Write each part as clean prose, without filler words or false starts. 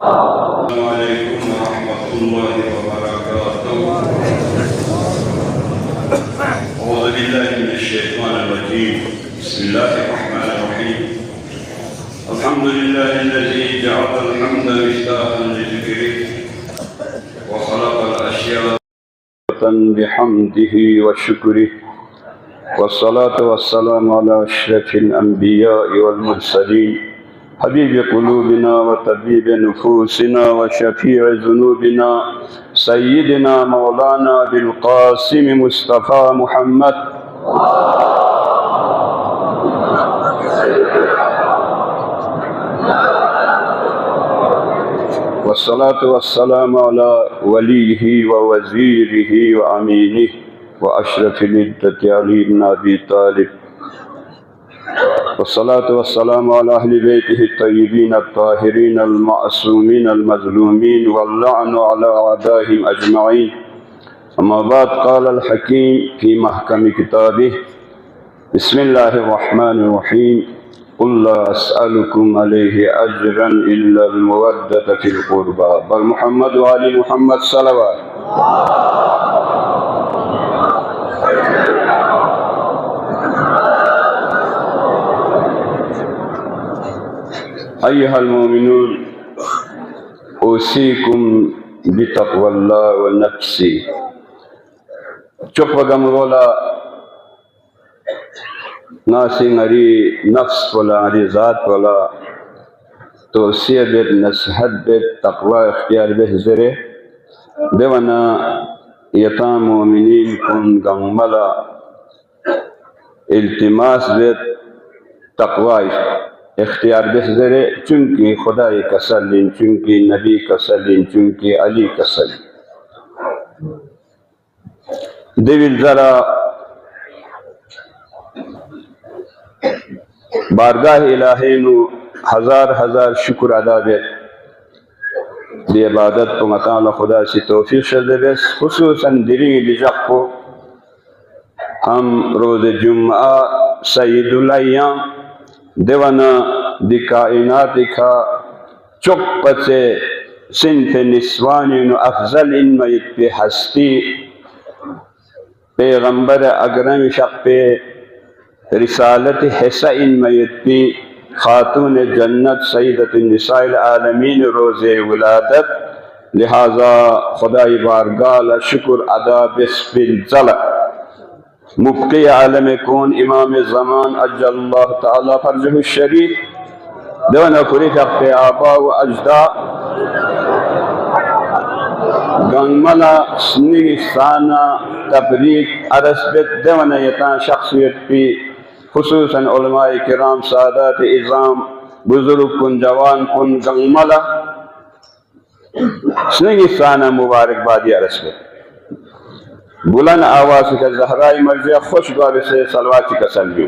السلام عليكم ورحمة الله وبركاته. أعوذ بالله من الشيطان الرجيم. بسم الله الرحمن الرحيم. الحمد لله الذي جعل الحمد مفتاحا لذكره وخلق الأشياء بحمده وشكره، والصلاة والسلام على أشرف الأنبياء والمرسلين، حبيب قلوبنا وطبيب نفوسنا وشفيع ذنوبنا، سيدنا مولانا بالقاسم مصطفى محمد. والصلاة والسلام على وليه ووزيره وأمينه وأشرف العدة علي بن أبي طالب، والصلاة والسلام على أهل بيته الطيبين الطاهرين المعصومين المظلومين، واللعن على أعدائهم أجمعين. أما بعد، قال الحكيم في محكم كتابه: بسم الله الرحمن الرحيم. قل لا أسألكم عليه أجرا إلا المودة في القربى. بل محمد وآل محمد صلوات. أيها المؤمنون، أوصيكم بتقوى الله ونفسي. چپگم رولا ناسی نری نفس ولا نری ذات ولا توصیہ بیت نصحت بیت تقوی اختیار بیت زرے دیونا یتام مومنین کن گنگملا التماس بیت تقوی اختیار بہزرے، چونکہ خدای کا سلیم، چونکہ نبی کا سلیم، چونکہ علی کا سلیم. دیویل ذرا بارگاہ الہی نو ہزار ہزار شکر ادا بیت دی عبادت کو مطالع خدا سے توفیق شدہ بیت. خصوصاً دری لجق کو ہم روز جمعہ سید الایام دیوانا دی کائنات کا چپ سے صنف نسوان افضل ان میت پہ ہستی پیغمبر اکرم شق پہ رسالت حصہ ان میت پہ خاتون جنت سیدت النساء العالمین روز ولادت، لہذا خدای بارگاہ شکر ادا بسپل ذلہ مبقی عالم کون امام زمان عجل اللہ تعالی فرجہ الشریف دیونا کری فقط آبا و اجدا گنگملا سنی سانا تبریک عرصبت دیونا یتان شخصیت پی خصوصاً علماء کرام سادات اعظام بزرگ کن جوان کن گنگملا سنی سانا مبارک بادی عرصبت بلند آواز کا زہرائی مرضی خوشگوار سے صلواتی کا سلوی.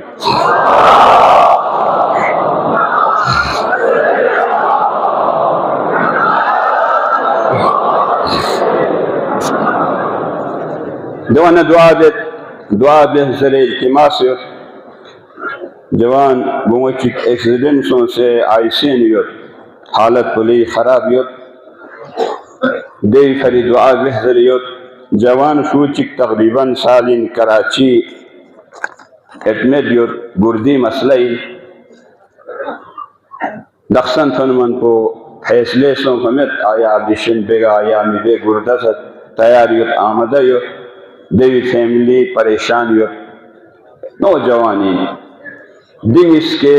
دوانا دعا بہزر التماس جوان بموچک ایکسیڈنٹوں سے آئیسین یوت حالت پلی خراب یوت دی فری دعا بہزر یوت جوان شوچک تقریباً سالین کراچی ایڈمٹ یوت گردی مسئلہ دخصن فنمن کو فیصلے سو فمت آیا آدیشن بیگا آیا می بے گردہ ست تیار یوت آمدہ یوت دیوی فیملی پریشان یوت نوجوانی دن اس کے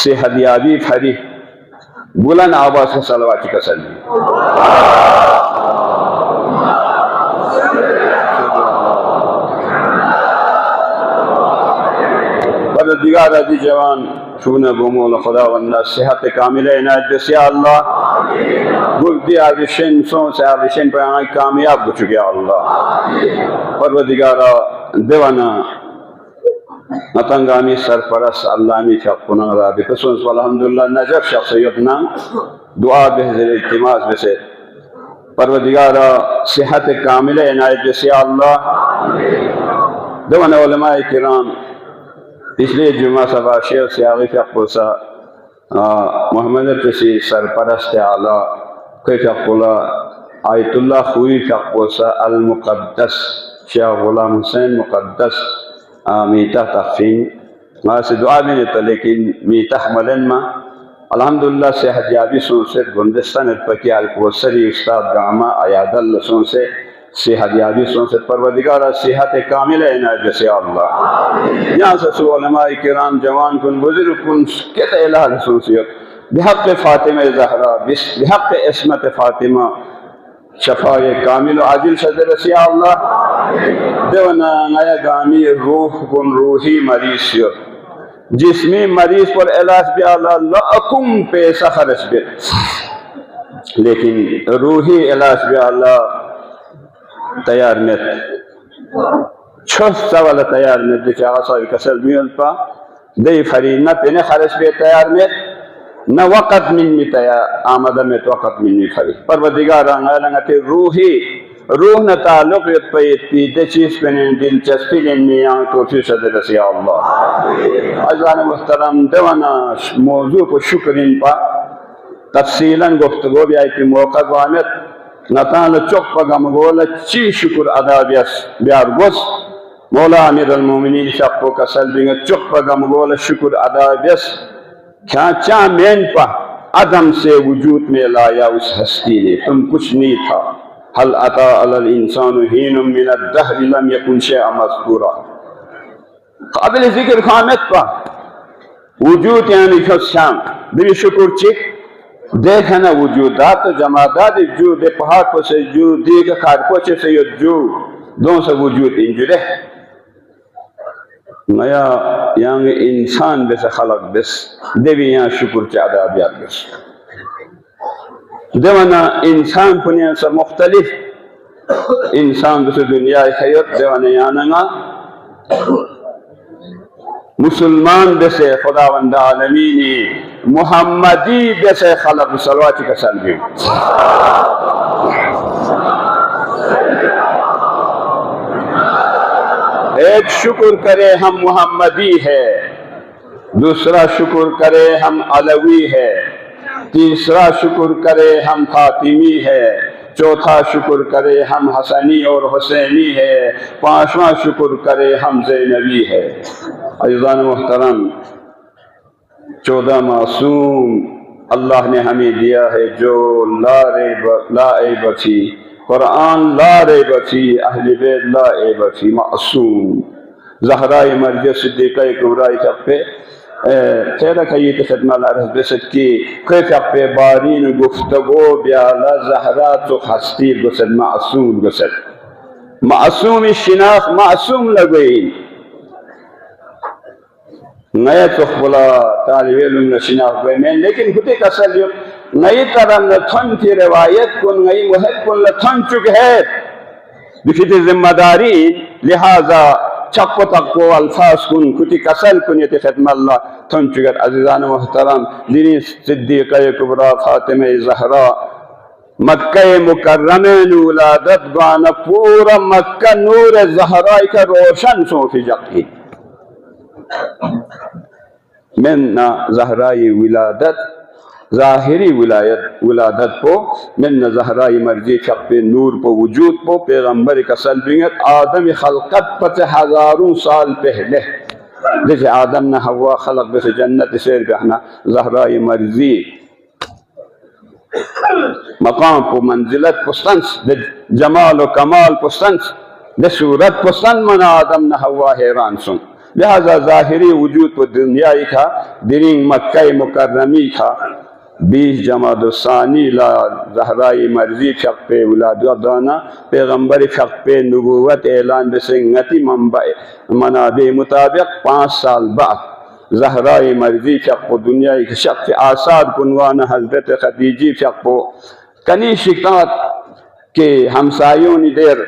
صحت یابی پھری بلند آواز سے صلواتی کا سلمی. دیگر دی جوان شون بمول خدا والنہ صحت کامل عنایت بس یا اللہ. گردی آدیشن سو سے آدیشن پر آنائی کامیاب ہو چکے اللہ. پروردگارا دیوانا نتنگامی سرپرست اللہ می چاپنا رابی قسمس والحمدللہ نجف شخصیتنا دعا بہزر التماس بسے پروردگارا صحت کامل عنایت بس یا اللہ. دیوانا علماء کرام پچھلے جمعہ سبا شیخ سیاغی فقوسا محمد تسی سرپرست اعلیٰ کئی فقلا آیت اللہ خوی فقوسا المقدس شیخ غلام حسین مقدس میتہ تخفین ما سے دعا میں تو لیکن میتہ ملن ما الحمدللہ صحت یابی سن سے گندستان اتپکی الکوسری استاد گاما ایاد اللہ سن سے صحت یابی سن سے پروردگارہ صحت کامل عنایت جیسے اللہ یہاں سے سو علماء کرام جوان کن بزرگ کن کہتا الہ سن سے بحق فاطمہ زہرا بحق عصمت فاطمہ شفاء کامل و عاجل صدر رسی اللہ دیونا نیا گامی روح کن روحی مریض جسمی مریض پر علاج بھی اللہ لأکم پیسہ خرچ بھی لیکن روحی علاج بھی اللہ تیار میں چھس والا تیار میں دیکھے آغا صاحب کسل بیون پا دی فرینہ پینے خرچ بھی تیار میں نہ وقت منی تیار آمدہ میں تو وقت منی فری پروردگار آنگا لنگا روحی روح نہ تعلق پی دے چیز پہ دلچسپی لینی آن توفیق صدر رسی اللہ عزیزان محترم دیوانا موضوع کو شکرین پا تفصیلاً گفتگو بھی آئی پی موقع قوامت نتان چک پا گمگولا چی شکر ادا بیار گوس مولا امیر المومنین شق کو کسل بینگا چک پا گمگولا شکر ادا بیس کیا چاہ مین پا عدم سے وجود میں لایا اس ہستی نے تم کچھ نہیں تھا حل عطا علی الانسان حین من الدہر لم یکن شیئا مذکورا قابل ذکر خامت پا وجود یعنی خود شام بھی شکر چک دیکھنا وجودات و جمادات جو دے پہاڑ کو سے جو دیکھ کھار پوچھے سے جو دون سے وجود انجرے نیا یعنی انسان بس خلق بس دیوی یہاں شکر چاہدہ بیار بس دیوانا انسان پنیاں سے مختلف انسان بس دنیا خیرت دیوانا یعنی مسلمان بسے خداوند عالمینی محمدی بسے خلق صلواتی کا سلبی ایک شکر کرے ہم محمدی ہے دوسرا شکر کرے ہم علوی ہے تیسرا شکر کرے ہم فاطمی ہے چوتھا شکر کرے ہم حسنی اور حسینی ہے پانچواں شکر کرے ہم زینبی ہے عزیزان محترم 14 معصوم اللہ نے ہمیں دیا ہے جو لا عیب فی قرآن لا ریب فی اہل بیت لا عیب فی معصوم زہراء مرضیہ صدیقہ کبریٰ کپے خیرہ خییت خدمہ العرض بسد کی کپے بارین گفتگو بیالا زہراء تو خستی گسد معصوم گسد معصوم شناخ معصوم لگئی نئے تخبلا طالب علم شناخ گئی میں لیکن خودی کسل نئی طرح نتھن کی روایت کن نئی محب کن لتھن چک ہے بکتی ذمہ داری لہذا چکو تکو الفاظ کن کتی کسل کن یتی ختم اللہ تھن چکر عزیزان محترم دینی صدیقہ کبریٰ فاطمہ زہرا مکہ مکرمہ ولادت گانا پورا مکہ نور زہرا کا روشن سو فی جقی من زہرائی ولادت ظاہری ولادت پو من زہرائی مرضی فق پہ نور پو وجود پو پیغمبر کا سلبینت آدم خلقت پت ہزاروں سال پہلے جیسے آدم نہ ہوا خلق بس جنت سیر بہنا زہرائی مرضی مقام پو منزلت پستنس جمال و کمال پستنس دے صورت پستن من آدم نہ ہوا حیران سن لہذا ظاہری وجود پو دنیای کا درین مکہ مکرمی کا 20 جماد الثانی لا زہرائی مرضی فق پہ ولادت دانا پیغمبر فق پہ نبوت اعلان بسنگتی منابع مطابق 5 سال بعد زہرائی مرضی فق پہ دنیا کی شق آساد کنوان حضرت خدیجی فق پہ کنی شکات کے ہمسایوں نے دیر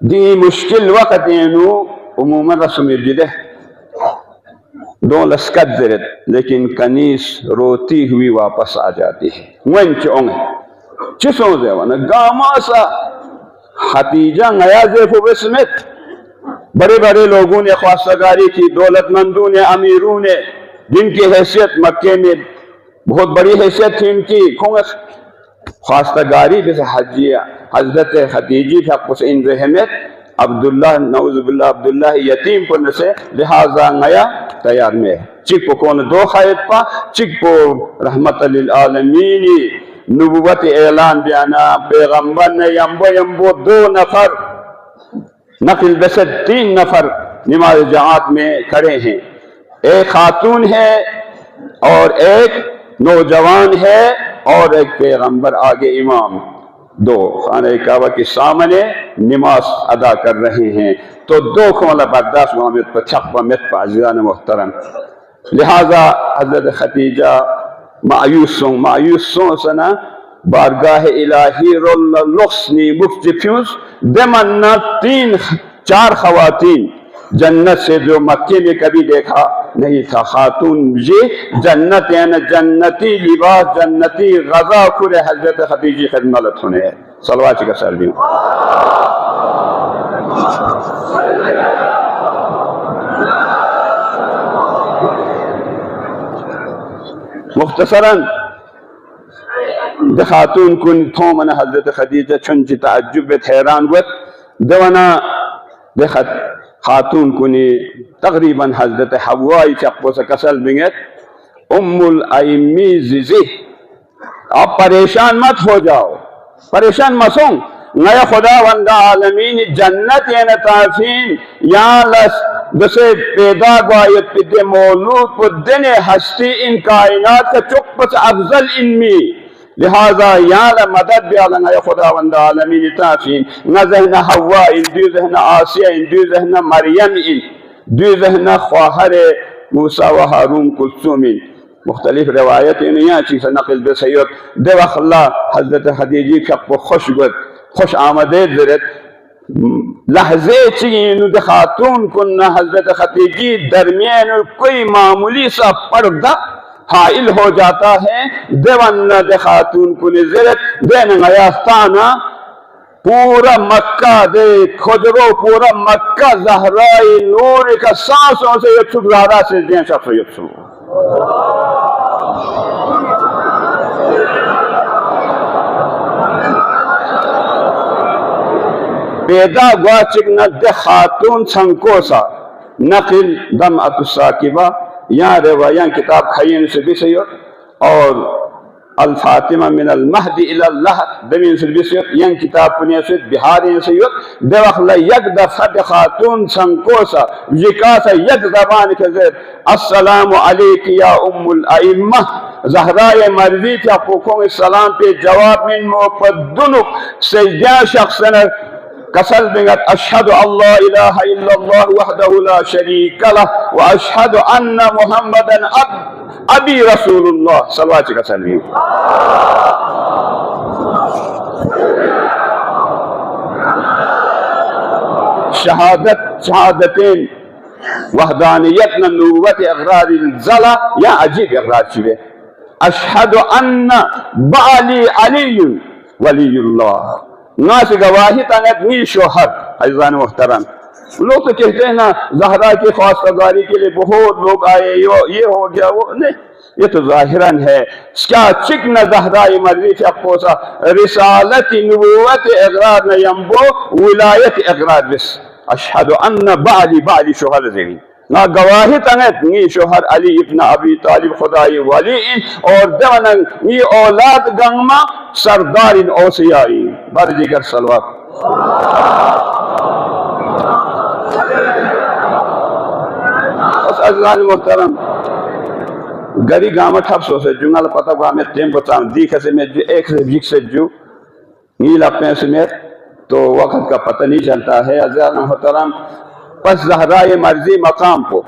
دی مشکل وقت اینو عموما رسم جدہ دو لسکت درد لیکن کنیس روتی ہوئی واپس آ جاتی ہے ونچ اونگ چسوں دے وانا گاما سا حتیجہ نیازے کو بسمت بڑے بڑے لوگوں نے خواستگاری کی دولت مندوں نے امیروں نے جن کی حیثیت مکے میں بہت بڑی حیثیت تھی ان کی، خواستگاری جیسے حجیہ حضرت خدیجی حق حسین رحمت عبداللہ نعوذ باللہ عبداللہ یتیم پن سے لہذا نیا تیار میں چک پو کون دو خائد پا چک پو رحمت للعالمینی نبوت اعلان بیانا پیغمبر نے یمبو دو نفر نقل بسد 3 نفر نماز جماعت میں کھڑے ہیں، ایک خاتون ہے اور ایک نوجوان ہے اور ایک پیغمبر آگے امام، دو خانہ کعبہ کے سامنے نماز ادا کر رہے ہیں، تو دو کھولا برداشت محمد پر چھپ پر مت پر عزیزان محترم، لہذا حضرت خدیجہ مایوسوں سنا بارگاہ الہی رول لخصنی مفتفیوز دمنا 4 خواتین جنت سے جو مکے میں کبھی دیکھا نہیں تھا، خاتون یہ جنت یعنی جنتی لباس جنتی غذا کھرے حضرت خدیجی خدمت ہونے ہے، صلوات کا سر بھی مختصراً خاتون کن تھومن حضرت خدیجہ چنچ تعجب حیران وقت دونا دخت خاتون کنی تقریباً حضرت حوائی چپو سے کسل بنگت ام الائمی زیزی، آپ پریشان مت ہو جاؤ، پریشان مسوں نیا خدا وندہ عالمین جنت یعنی تعفین یا لس دسے پیدا گوایت پیدے مولود پر دن ہستی ان کائنات کا چک پس افضل انمی، لہذا یا مدد بیالا نیا خدا وندہ عالمین تعفین نہ ذہن حوا ان دو ذہن آسیہ ان دو ذہن مریم ان دو ذہن خواہر موسیٰ و ہارون کلثوم ان مختلف روایت انہیاں چیزیں نقل بے سید دے وقت اللہ حضرت خدیجی کپ خوش آمدید ذرت لحظے چین دے خاتون کننا حضرت خدیجی درمیان کوئی معمولی سا پردہ حائل ہو جاتا ہے، دیوان دے خاتون کنی ذرت دین غیاستانا پورا مکہ دے خجرو پورا مکہ زہرائی نور کا سانسوں سے یکسو زہرا سے دین شخص یکسو پیدا گوا چکنا دے خاتون سنکوسا نقل دم اتساکبہ یہاں روایاں کتاب کھائین سے بھی سید اور الفاطمہ من المہدی الاللہد دمین سے بھی سید یہاں کتاب پنیا سے بہارین سید دے وقت یک دفت خاتون سنکوسا یکاسا یک زبان کے زیر السلام علیک یا ام الائمہ زہرائے مرضی تھا پوکھوں السلام پہ جواب من موقدنک سجدہ شخصنا کسل بنگت اشہد اللہ الہ الا اللہ وحدہ لا شریک لہ واشہد ان محمدن ابی رسول اللہ صلوات کا سلیم شہادتین وحدانیت نبوت اقرار الزلہ یا عجیب اقرار چوئے اشہد ان بعلی علی ولی اللہ ناس گواہی تانیت نی شوہر عزیزان محترم لوگ تو کہتے ہیں نا زہرا کی خواستگاری کے لیے بہت لوگ آئے یہ ہو گیا وہ نہیں، یہ تو ظاہراً ہے کیا چکن زہرائی مرضی چپوسا رسالت نبوت اقرار نیمبو ولایت اقرار بس اشہد ان بعلی شوہر زیری نا گواہی تنت نی شوہر علی ابن ابی طالب خدای ولی اور دونن نی اولاد گنگما سردار اوسیائی بر دیگر سلوات عزیزان محترم گری گامت حفظوں سے جنگل پتہ کو ہمیں تیم پتا دیکھے سے میں ایک سے جک سے جو نیل اپنے سے میں تو وقت کا پتہ نہیں چلتا ہے عزیزان محترم پس زہرائے مرضی مقام کو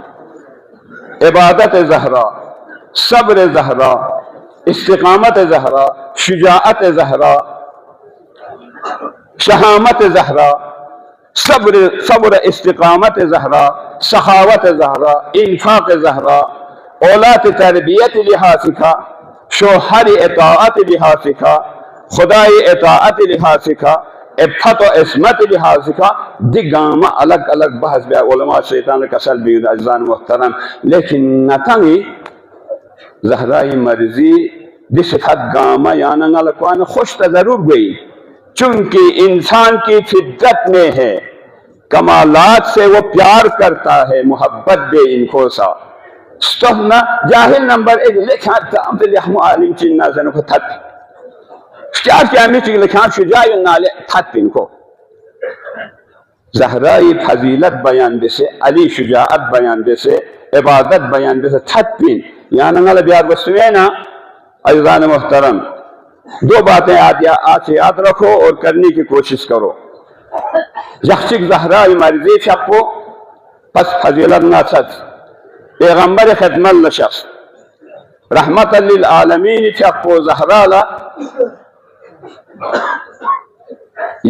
عبادت زہرا صبر زہرا استقامت زہرا شجاعت زہرا شہامت زہرا صبر استقامت زہرا سخاوت زہرا انفاق زہرا اولاد تربیت لحاظ سکھا شوہر اطاعت لحاظ سکھا خدای اطاعت لحاظ سکھا عفت و عصمت لحاظ سکھا دگاما الگ الگ بحث بیا علماء شیطان کسل بھی عزیزان محترم لیکن نتنگی زہرائی مرضی دی صفت گاما یانا لکوان خوش تا ضرور گئی، چونکہ انسان کی فطرت میں ہے، کمالات سے وہ پیار کرتا ہے، محبت دے ان کو سا استفنا جاہل نمبر ایک لکھان تا امت لحمو عالم چننا زنو کو تھت شکار کی امی چک لکھان شجاعی نالے تھت ان کو زہرائی فضیلت بیان دے سے، علی شجاعت بیان دے سے، عبادت بیان دے سے تھت پین یعنی انگل بیار بسوینا عزیزان محترم دو باتیں آج سے یاد رکھو اور کرنے کی کوشش کرو۔ یخشک زہرائی مرضی شکو پس فضیلت ناست پیغمبر خدمت لشخص رحمت للعالمین شکو زہرالا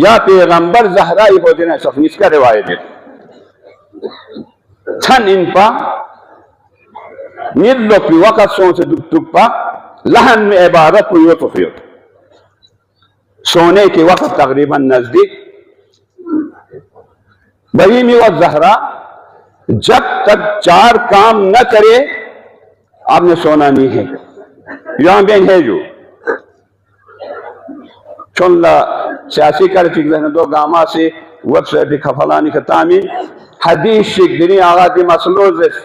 یا پیغمبر زہرائی ہو دینا شخص اس کا روایت ہے تھن ان پا نیدلو پی وقت سون سے دک پا لہن میں عبارت کو یو تو فیو سونے کے وقت تقریباً نزدیک بھئی میں وہ زہرا جب تک 4 کام نہ کرے آپ نے سونا نہیں ہے یہاں بین ہے جو چونلا سیاسی کر چک دہنے دو گاما سے ویب سائٹ کھفلانی ختامی حدیث شک دنی آغا دی مسلوزس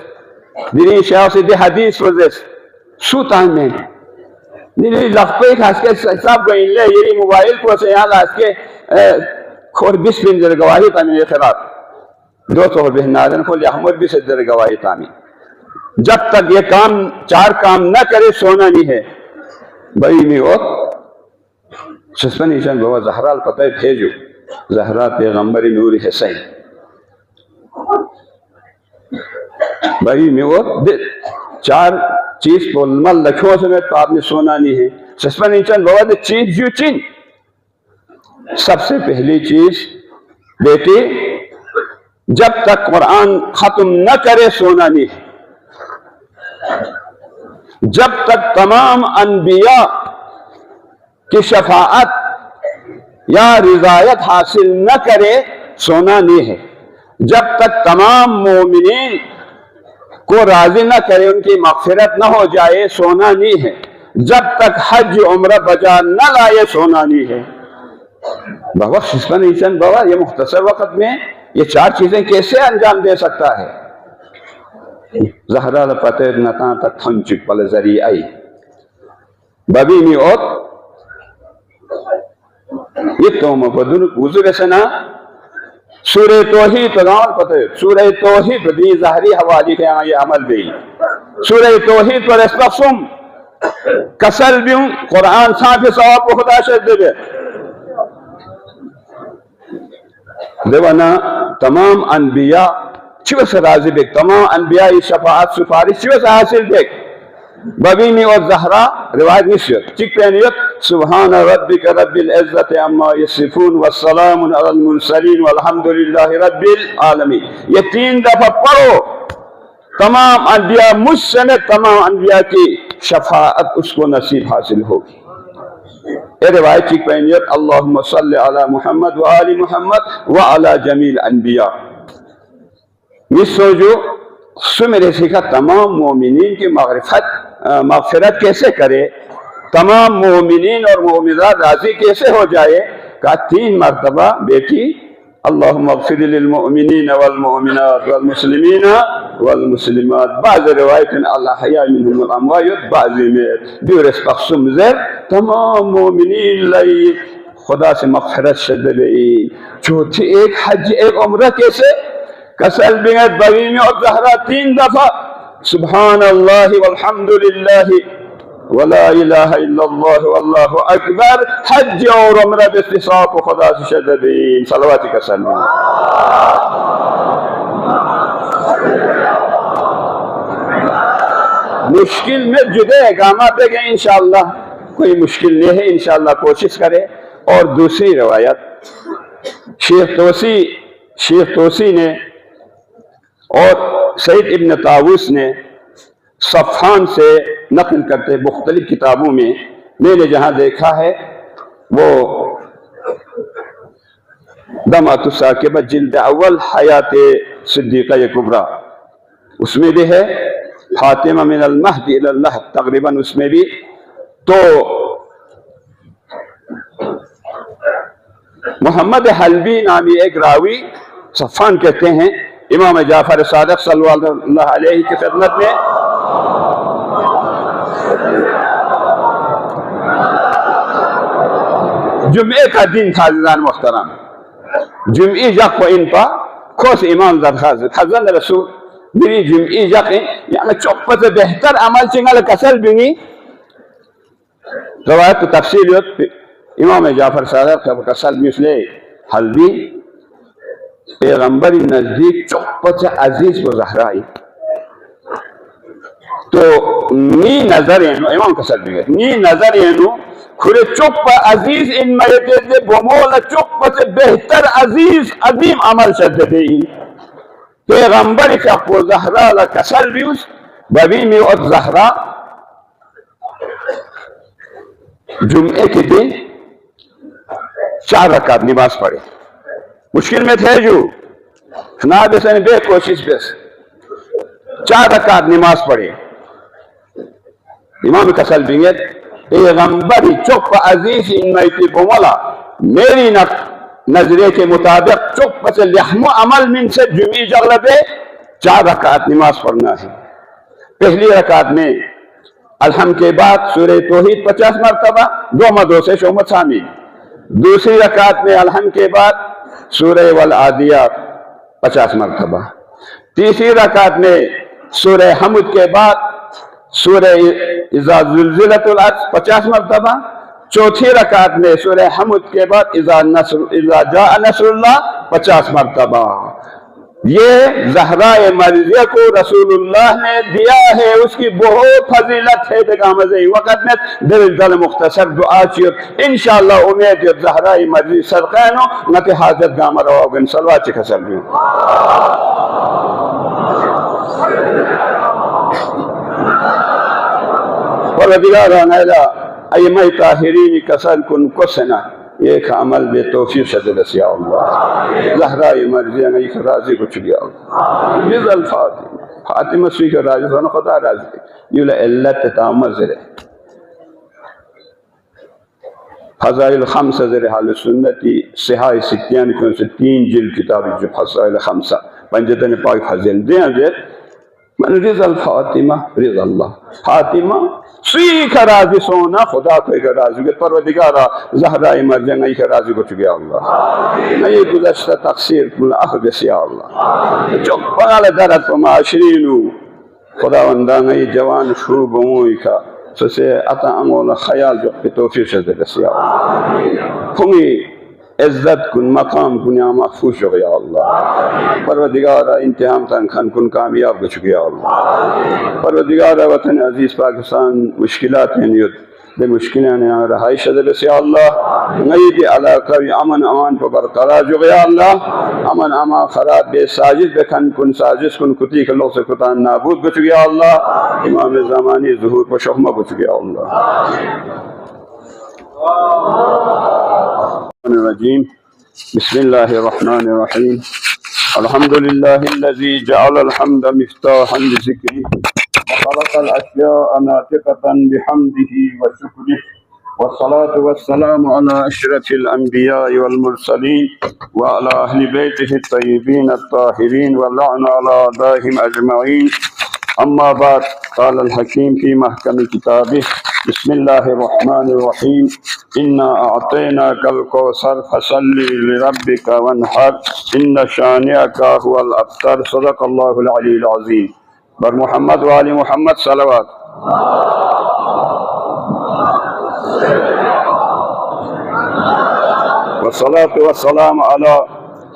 دنی شیخ سے دی حدیث وزس سو تان میں دنی لفظے کھاس کے حساب گئیں لے یہ موبائل کو سے یہاں لاس کے کھور 20 بن در گواہی تامی اخرات 200 بہنادن کو لحمد 20 در گواہی تامی جب تک یہ کام 4 کام نہ کرے سونا نہیں ہے بھئی میں اور شسپن ایشان بابا زہرا الپتہ بھیجو زہرا پیغمبر نور حسین بھئی میں اور 4 چیز پولمل لکھوں سے میں تو آپ نے سونا نہیں ہے شسپن ایشان بابا دے چیز جو چین سب سے پہلی چیز بیٹی جب تک قرآن ختم نہ کرے سونا نہیں ہے جب تک تمام انبیاء کی شفاعت یا رضایت حاصل نہ کرے سونا نہیں ہے جب تک تمام مومنین کو راضی نہ کرے ان کی مغفرت نہ ہو جائے سونا نہیں ہے جب تک حج عمرہ بجا نہ لائے سونا نہیں ہے بابا شسپن ایسن بابا یہ مختصر وقت میں یہ 4 چیزیں کیسے انجام دے سکتا ہے زہرا لپتہ نتان تک تھنچک پل ذریعی بابی میں اور یہ تو مبدن وضو بسنا سورہ توحید پدان پتہ سورہ توحید دی ظاہری حوالی کے یہ عمل بھی سورہ توحید پر استقسم کسل بیوں قرآن صاحب ثواب کو خدا شد دے دیوانا تمام انبیاء چوہ سے راضی بیک تمام انبیاء شفاعت سفارش چوہ سے حاصل بیک ببینی اور زہرا روایت نشیت چک پینیت سبحان ربک رب العزت عما یصفون والسلام علی المرسلین والحمدللہ رب العالمین یہ 3 دفعہ پڑھو تمام انبیاء مجھ سمیت تمام انبیاء کی شفاعت اس کو نصیب حاصل ہوگی یہ روایت چک پینیت اللہم صلی علی محمد وآل محمد وعلی جمیع الانبیاء مس سوچو سو میرے سیکھا تمام مومنین کی مغفرت کیسے کرے تمام مومنین اور مومنات راضی کیسے ہو جائے کہا 3 مرتبہ بیٹی اللہم اغفر للمؤمنین والمؤمنات والمسلمین والمسلمات بعض روایت اللہ حیاء منہم الاموات بعض میں دیورس پخصم زیر تمام مومنین لئی خدا سے مغفرت شد لئی چوتھی ایک حج ایک عمرہ کیسے کسل بنت بغیمی اور زہرا 3 دفعہ سبحان اللہ والحمدللہ ولا الہ الا اللہ واللہ اکبر حج اور عمرہ باختصاص خدا سے شددین صلواتی کا سلم مشکل میں جدے اقامات پہ گئے انشاءاللہ کوئی مشکل نہیں ہے انشاءاللہ کوشش کرے اور دوسری روایت شیخ توسی نے اور سعید ابن طاووس نے صفحان سے نقل کرتے مختلف کتابوں میں نے جہاں دیکھا ہے وہ دمعۃ الثاقبہ جلد اول حیات صدیقہ کبریٰ اس میں بھی ہے فاطمہ من المہد الی اللحد تقریباً اس میں بھی. تو محمد حلبی نامی ایک راوی صفان کہتے ہیں امام جعفر صادق صلی اللہ علیہ کی خدمت میں جمعے کا دن تھا. عزیزان محترم جمعی جق و ان پا کھوس امام در خزن رسول میری جمعی جق یعنی چوپت بہتر عمل چنگل کسل بینی روایت تو تفصیلیت امام جعفر صادق کا کسل مثل حلبی پیغمبر نزدیک چوپت عزیز و زہرائی تو نی نظر اینو امام کسل بینی نی نظر اینو کھرے چپ عزیز ان میتے دے بمول چپ سے بہتر عزیز عظیم عمل شد دے پیغمبر کا کو زہرا لکسل بیوس ببی میں اور زہرا جمعے کے دن 4 رکعت نماز پڑھے. مشکل میں تھے جو سنا بسن بے کوشش بس 4 رکعت نماز پڑھے. امام کسل بینگت پیغمبری چپ عزیز ان میتی بمولا میری نظرے کے مطابق چپ سے لحم و عمل من سے جمعی جغلبے 4 رکعت نماز پڑھنا ہے. پہلی رکعت میں الحمد کے بعد سورہ توحید 50 مرتبہ 2 مدوں سے شومت شامل. دوسری رکعت میں الحمد کے بعد سورہ والعادیات 50 مرتبہ. تیسری رکعت میں سورہ حمد کے بعد سورہ اذا زلزلت الارض 50 مرتبہ. چوتھی رکعت میں سورہ حمد کے بعد اذا جاء نصر اللہ 50 مرتبہ. یہ زہرائے مرضیہ کو رسول اللہ نے دیا ہے, اس کی بہت فضیلت ہے. دگامزی وقت میں دل مختصر دعا چیت انشاءاللہ امید ہے زہرائے مرضی صدقینو نتی حاجت گامر آگن صلوات چکا سلویوں. پروردگارا نیلا ایمہ طاہرین کسل کن کسنا ایک عمل بے توفیق شدد یا اللہ. زہرائی مرضی ایک راضی کو چلیا اللہ. جز الفاتحہ فاطمہ سوی کے راضی ہونا خدا راضی یہ لعلت تامر زرے فضائل خمسہ زرے حال سنتی صحائی ستیان کیوں سے 3 جلد کتابی جو فضائل خمسہ پنجتن پاک فضل دیں زر من رضا الفاطمہ رضا اللہ. فاطمہ سوی کا راضی سونا خدا کو ایک راضی گئے. پروردگارا زہرائی مرجن ایک راضی کو چکے اللہ. نئی گزشتہ تقصیر کن اخبس یا اللہ. چک پنال درد و معاشرینو خدا وندان ای جوان شروب موئی کا سسے عطا امول خیال جو پی توفیق شد بس یا اللہ. کمی عزت کن مقام کن یا محفوظ ہو یا اللہ. پروردگارا انتہام تنخن کن کامیاب کو چکے یا اللہ. پروردگارا وطن عزیز پاکستان مشکلات ہیں نیت دے مشکلیں یہاں رہائی شد بس یا اللہ. نئی دی علاقہ امن امان پر برقرار جو یا اللہ. امن امان خراب بے ساجد بکن کن سازش کن کتی کلو سے کتان نابود کو چکے یا اللہ. امام زمانی ظہور پر شخمہ کو چکے یا اللہ. الرجيم بسم الله الرحمن الرحيم الحمد لله الذي جعل الحمد مفتاحا لذكره وخلق الأشياء ناطقة بحمده وشكره والصلاة والسلام على أشرف الأنبياء والمرسلين وعلى أهل بيته الطيبين الطاهرين واللعن على أعدائهم أجمعين. أما بعد قال الحكيم في محكم كتابه بسم الله الرحمن الرحيم إنا أعطيناك الكوثر فصل لربك وانحر إن شانئك هو الأبتر. صدق الله العلي العظيم. بر محمد وآل محمد صلوات. والصلاة والسلام على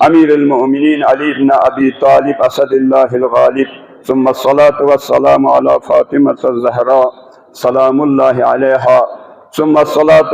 أمير المؤمنين علي بن أبي طالب أسد الله الغالب. ثم الصلاة والسلام على فاطمة الزهراء سلام الله عليها. ثم الصلاة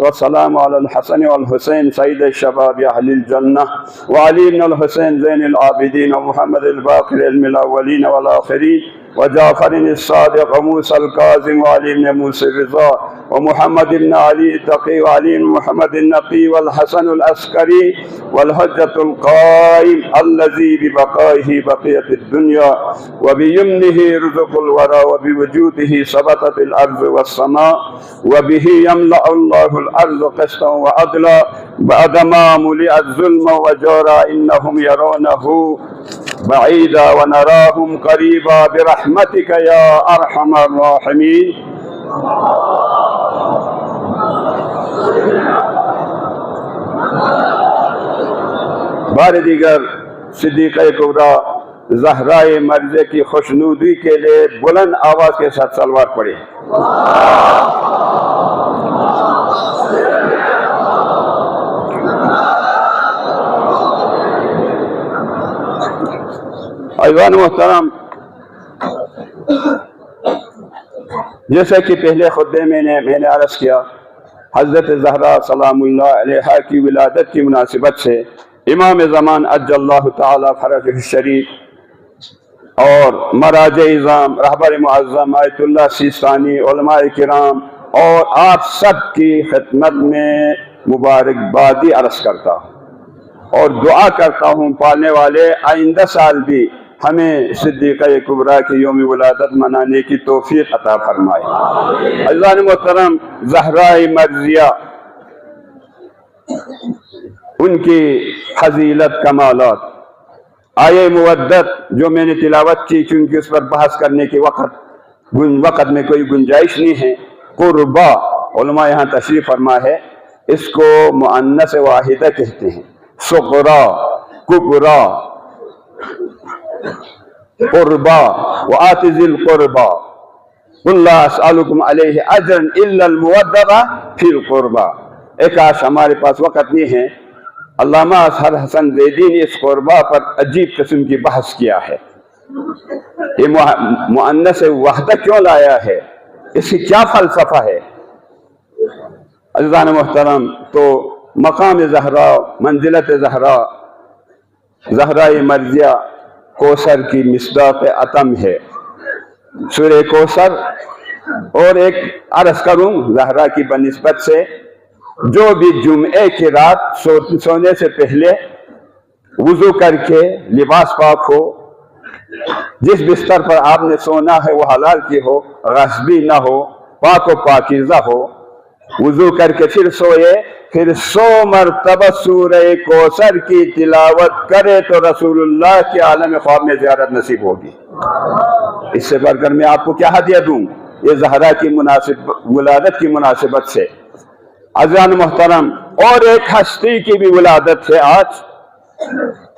والسلام على الحسن والحسين سيد الشباب أهل الجنة وعلي بن الحسين زين العابدين ومحمد الباقر علم الأولين والآخرين وجعفر الصادق وموسى الكاظم وعلي بن موسى الرضا ومحمد بن علي التقي وعلي بن محمد النقي والحسن العسكري والحجة القائم الذي ببقائه بقية الدنيا وبيمنه رزق الورى وبوجوده ثبتت الأرض والسماء وبه يملأ الله الأرض قسطا وعدلا بعدما ملئت ظلما وجورا إنهم يرونه بعيدا ونراهم قريبا برحمتك يا أرحم الراحمين. بار دیگر صدیقہ کبریٰ زہرائے مرضیہ کی خوشنودی کے لیے بلند آواز کے ساتھ صلوات پڑھیں. ایوان محترم، جیسا کہ پہلے خطبے میں نے عرض کیا، حضرت زہرا سلام اللہ علیہا کی ولادت کی مناسبت سے امام زمان عجل اللہ تعالی فرجہ الشریف اور مراج اعظام رہبر معظم آیت اللہ سیستانی، علماء کرام اور آپ سب کی خدمت میں مبارکبادی عرض کرتا ہوں اور دعا کرتا ہوں پالنے والے آئندہ سال بھی ہمیں صدیقہ کبریٰ کی یوم ولادت منانے کی توفیق عطا فرمائے. عزیزان محترم، زہرائے مرضیہ، ان کی فضیلت کمالات، آیے مودت جو میں نے تلاوت کی چونکہ اس پر بحث کرنے کے وقت میں کوئی گنجائش نہیں ہے. قربا، علماء یہاں تشریف فرما ہے، اس کو مؤنث واحدہ کہتے ہیں. صغرا، کبرا، قربا وآت ذی القربا قل لا اسألکم علیہ اجرا الا المودۃ فی القربا. ایک آج ہمارے پاس وقت نہیں ہے، علامہ اظہر حسن زیدی نے اس قربا پر عجیب قسم کی بحث کیا ہے. یہ مؤنث وحدہ کیوں لایا ہے، اس کی کیا فلسفہ ہے؟ عزیزان محترم، تو مقام زہرا، منزلت زہرا، زہرائے مرضیہ کوثر کی مصداق اتم ہے. سورہ کوثر، اور ایک عرض کروں زہرا کی بنسبت سے، جو بھی جمعے کی رات سونے سے پہلے وضو کر کے لباس پاک ہو، جس بستر پر آپ نے سونا ہے وہ حلال کی ہو، غصبی نہ ہو، پاک و پاکیزہ ہو، وضو کر کے پھر سوئے، پھر 100 مرتبہ سورہ کوثر کی تلاوت کرے تو رسول اللہ کے عالم خواب میں زیارت نصیب ہوگی. اس سے بڑھ کر میں آپ کو کیا ہدیہ دوں یہ زہرا کی ولادت کی مناسبت سے. عزیزان محترم، اور ایک ہستی کی بھی ولادت ہے آج،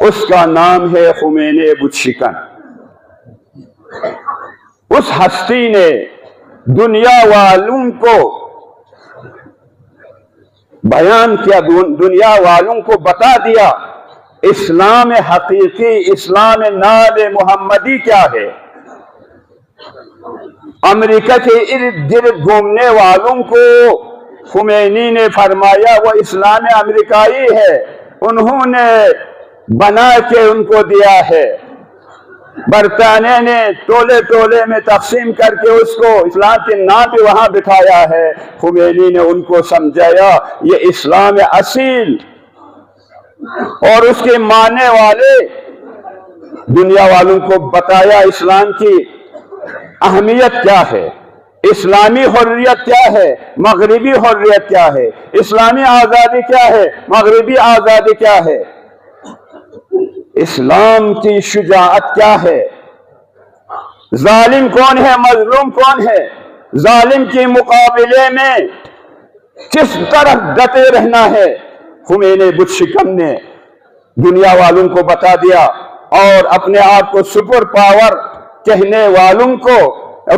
اس کا نام ہے خمینی بت شکن. اس ہستی نے دنیا والوں کو بیان کیا، دنیا والوں کو بتا دیا اسلام حقیقی، اسلام ناب محمدی کیا ہے. امریکہ کے ارد گرد گھومنے والوں کو خمینی نے فرمایا وہ اسلام امریکائی ہے، انہوں نے بنا کے ان کو دیا ہے. برطانیہ نے ٹولے ٹولے میں تقسیم کر کے اس کو اسلام کے نام پہ وہاں بٹھایا ہے. خمینی نے ان کو سمجھایا یہ اسلام اصیل، اور اس کے ماننے والے دنیا والوں کو بتایا اسلام کی اہمیت کیا ہے، اسلامی حریت کیا ہے، مغربی حریت کیا ہے، اسلامی آزادی کیا ہے، مغربی آزادی کیا ہے، اسلام کی شجاعت کیا ہے، ظالم کون ہے، مظلوم کون ہے، ظالم کے مقابلے میں کس طرح ڈٹے رہنا ہے. خمینی بت شکن نے دنیا والوں کو بتا دیا، اور اپنے آپ کو سپر پاور کہنے والوں کو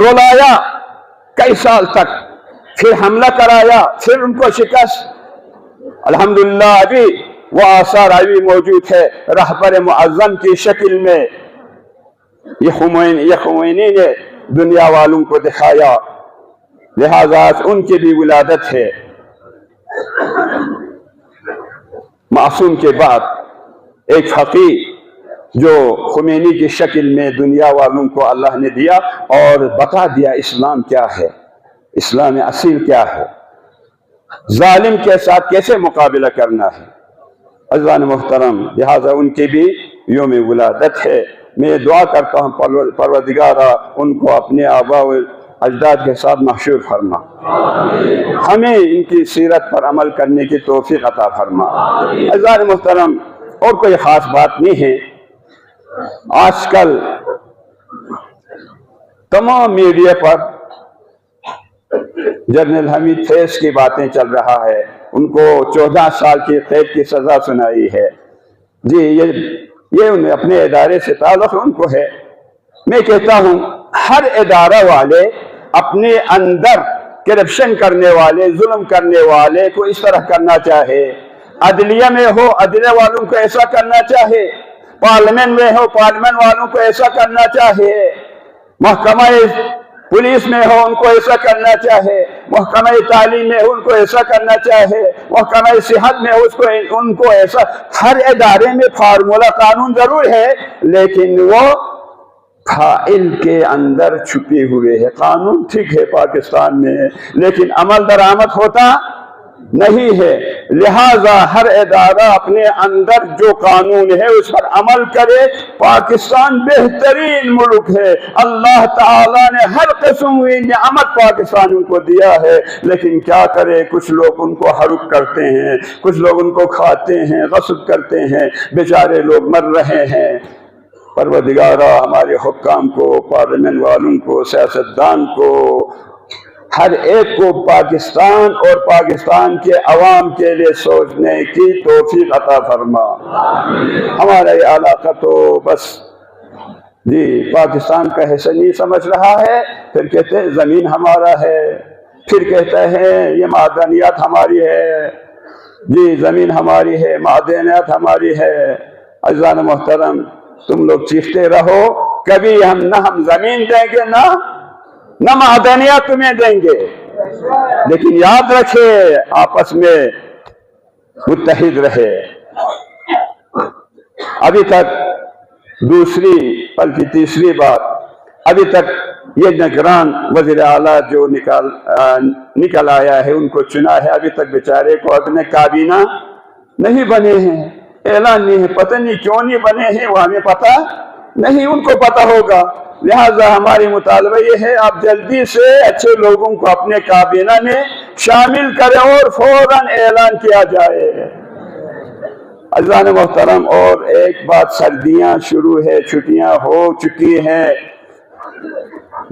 رلایا کئی سال تک، پھر حملہ کرایا، پھر ان کو شکست. الحمدللہ ابھی وہ آثار ابھی موجود ہے رہبر معظم کی شکل میں. یہ خمینی نے دنیا والوں کو دکھایا، لہذا ان کی بھی ولادت ہے. معصوم کے بعد ایک فقیہ جو خمینی کی شکل میں دنیا والوں کو اللہ نے دیا اور بتا دیا اسلام کیا ہے، اسلام اصیل کیا ہے، ظالم کے ساتھ کیسے مقابلہ کرنا ہے۔ عزیزان محترم، لہٰذا ان کی بھی یوم ولادت ہے۔ میں دعا کرتا ہوں پروردگارا ان کو اپنے آباء و اجداد کے ساتھ محشور فرما، ہمیں ان کی سیرت پر عمل کرنے کی توفیق عطا فرما۔ عزیزان محترم، اور کوئی خاص بات نہیں ہے۔ آج کل تمام میڈیا پر جنرل حمید فیض کی باتیں چل رہا ہے، ان کو 14 سال کی قید کی سزا سنائی ہے۔ جی یہ اپنے ادارے سے تعلق ان کو ہے۔ میں کہتا ہوں ہر ادارہ والے اپنے اندر کرپشن کرنے والے، ظلم کرنے والے کو اس طرح کرنا چاہے، عدلیہ میں ہو عدلیہ والوں کو ایسا کرنا چاہے، پارلیمنٹ میں ہو پارلیمنٹ والوں کو ایسا کرنا چاہے، محکمہ پولیس میں ہو ان کو ایسا کرنا چاہے، محکمہ تعلیم میں ہو ان کو ایسا کرنا چاہے، محکمہ صحت میں ہو ان کو ایسا۔ ہر ادارے میں فارمولہ قانون ضرور ہے، لیکن وہ فائل کے اندر چھپے ہوئے ہے۔ قانون ٹھیک ہے پاکستان میں، لیکن عمل درآمد ہوتا نہیں ہے۔ لہذا ہر ادارہ اپنے اندر جو قانون ہے اس پر عمل کرے۔ پاکستان بہترین ملک ہے، اللہ تعالیٰ نے ہر قسم کی نعمت پاکستانیوں کو دیا ہے، لیکن کیا کرے، کچھ لوگ ان کو حرق کرتے ہیں، کچھ لوگ ان کو کھاتے ہیں، غصب کرتے ہیں، بیچارے لوگ مر رہے ہیں۔ پروردگارہ ہمارے حکام کو، پارلیمنٹ والوں کو، سیاستدان کو، ہر ایک کو پاکستان اور پاکستان کے عوام کے لیے سوچنے کی توفیق عطا فرما۔ ہمارا یہ علاقہ تو بس جی پاکستان کا حصہ نہیں سمجھ رہا ہے، پھر کہتے ہیں زمین ہمارا ہے، پھر کہتے ہیں یہ معدنیات ہماری ہے، جی زمین ہماری ہے، معدنیات ہماری ہے۔ عزیزان محترم، تم لوگ چیختے رہو، کبھی ہم زمین دیں گے نہ معدنیات تمہیں دیں گے، لیکن یاد رکھے آپس میں متحد رہے۔ ابھی تک دوسری بلکہ تیسری بات، ابھی تک یہ نگران وزیر اعلیٰ جو نکل آیا ہے، ان کو چنا ہے، ابھی تک بیچارے کو اپنے کابینہ نہیں بنے ہیں، اعلان نہیں ہے، پتہ نہیں کیوں نہیں بنے ہیں، وہ ہمیں پتہ نہیں، ان کو پتہ ہوگا۔ لہذا ہماری مطالبہ یہ ہے آپ جلدی سے اچھے لوگوں کو اپنے کابینہ میں شامل کریں اور فوراً اعلان کیا جائے۔ عزیزان محترم، اور ایک بات، سردیاں شروع ہے، چھٹیاں ہو چکی ہیں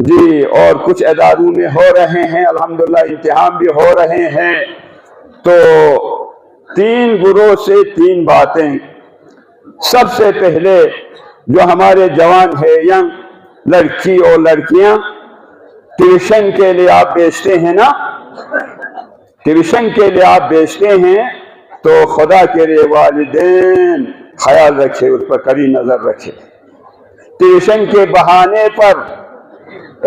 جی، اور کچھ اداروں میں ہو رہے ہیں، الحمدللہ امتحان بھی ہو رہے ہیں، تو 3 گروہ سے 3 باتیں۔ سب سے پہلے جو ہمارے جوان ہیں، ینگ لڑکی اور لڑکیاں ٹیوشن کے لیے آپ بیچتے ہیں نا، ٹیوشن کے لیے آپ بیچتے ہیں، تو خدا کے لیے والدین خیال رکھے، اس پر کڑی نظر رکھے۔ ٹیوشن کے بہانے پر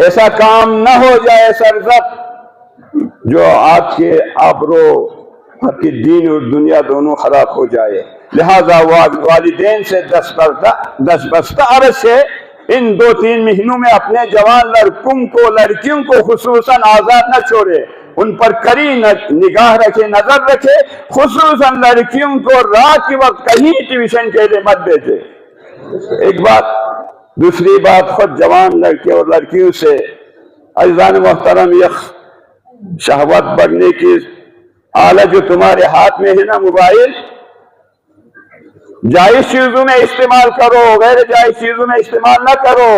ایسا کام نہ ہو جائے سرزد جو آپ کے آبرو، آپ کی دین اور دنیا دونوں خراب ہو جائے۔ لہذا والدین سے دستبستہ عرض سے ان 2-3 مہینوں میں اپنے جوان لڑکوں کو، لڑکیوں کو خصوصاً آزاد نہ چھوڑے، ان پر کڑی نگاہ رکھے، نظر رکھے، خصوصاً لڑکیوں کو رات کے وقت کہیں ٹیوشن کے لیے مت بھیجے۔ ایک بات۔ دوسری بات، خود جوان لڑکے اور لڑکیوں سے، عزیزان محترم، یہ شہوت بڑھنے کی آلہ جو تمہارے ہاتھ میں ہے نا، موبائل، جائز چیزوں میں استعمال کرو، غیر جائز چیزوں میں استعمال نہ کرو،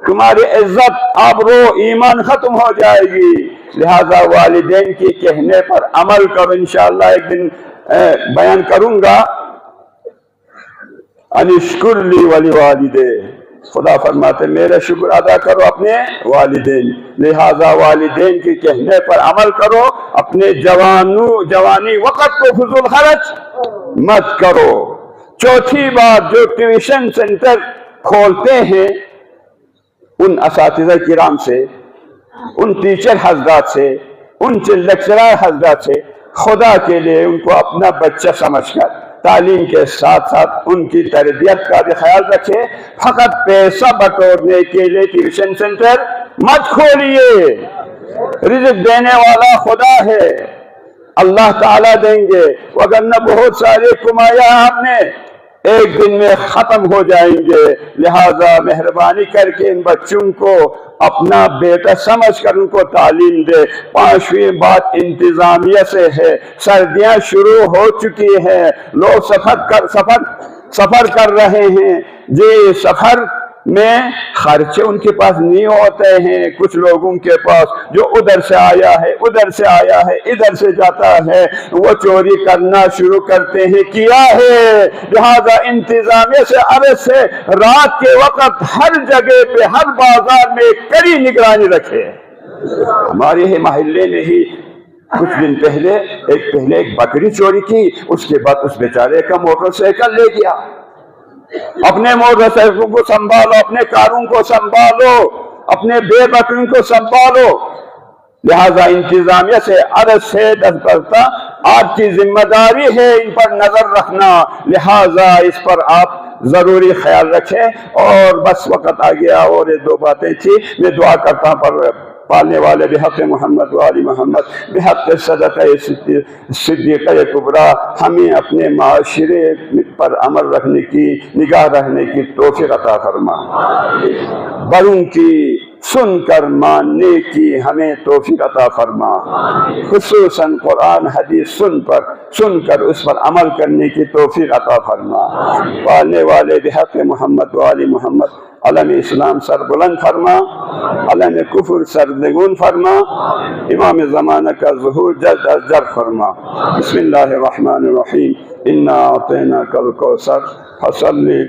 تمہاری عزت، آبرو، ایمان ختم ہو جائے گی۔ لہذا والدین کے کہنے پر عمل کرو۔ انشاءاللہ ایک دن بیان کروں گا، انشکر لی ولی والدے، خدا فرماتے میرا شکر ادا کرو اپنے والدین۔ لہذا والدین کے کہنے پر عمل کرو، اپنے جوانی وقت کو فضول خرچ مت کرو۔ چوتھی بات، جو ٹیوشن سینٹر کھولتے ہیں ان اساتذہ کرام سے، ان ٹیچر حضرات سے، ان لیکچرر حضرات سے، خدا کے لیے ان کو اپنا بچہ سمجھ کر تعلیم کے ساتھ ساتھ ان کی تربیت کا بھی خیال رکھے. فقط پیسہ بٹورنے کے لیے ٹیوشن سینٹر مت کھولیے. رزق دینے والا خدا ہے، اللہ تعالیٰ دیں گے، وگرنہ بہت سارے کمایا آپ نے ایک دن میں ختم ہو جائیں گے. لہذا مہربانی کر کے ان بچوں کو اپنا بیٹا سمجھ کر ان کو تعلیم دے. 5ویں بات انتظامیہ سے ہے. سردیاں شروع ہو چکی ہیں، لوگ سفر کر رہے ہیں. جی سفر میں خرچے ان کے پاس نہیں ہوتے ہیں. کچھ لوگوں کے پاس جو ادھر سے آیا ہے ادھر سے آیا ہے ادھر سے جاتا ہے، وہ چوری کرنا شروع کرتے ہیں، کیا ہے. لہذا انتظامیہ سے عرض سے رات کے وقت ہر جگہ پہ ہر بازار میں کڑی نگرانی رکھے. ہمارے ہی محلے میں ہی کچھ دن پہلے ایک بکری چوری کی، اس کے بعد اس بیچارے کا موٹر سائیکل لے گیا. اپنے موٹر سائیکل کو سنبھالو، اپنے کاروں کو سنبھالو، اپنے بے بکریوں کو سنبھالو. لہذا انتظامیہ سے عرض سے کرتا، آپ کی ذمہ داری ہے ان پر نظر رکھنا. لہذا اس پر آپ ضروری خیال رکھیں. اور بس وقت آ گیا، اور یہ 2 باتیں تھی. میں دعا کرتا ہوں پر پالنے والے بحق محمد و آل محمد، بحق صدقہ صدیقہ کبریٰ، ہمیں اپنے معاشرے پر عمل رکھنے کی، نگاہ رکھنے کی توفیق عطا فرما. بڑوں کی سن کر ماننے کی ہمیں توفیق عطا فرما. خصوصاً قرآن حدیث سن کر اس پر عمل کرنے کی توفیق عطا فرما. پالنے والے بحق محمد و آل محمد، علم اسلام سر بلند فرما، علم کفر سر نگون فرما، امام زمانہ کا ظہور جلد از جلد فرما. بسم اللہ الرحمن الرحیم. انا اعطیناک الکوثر فصلی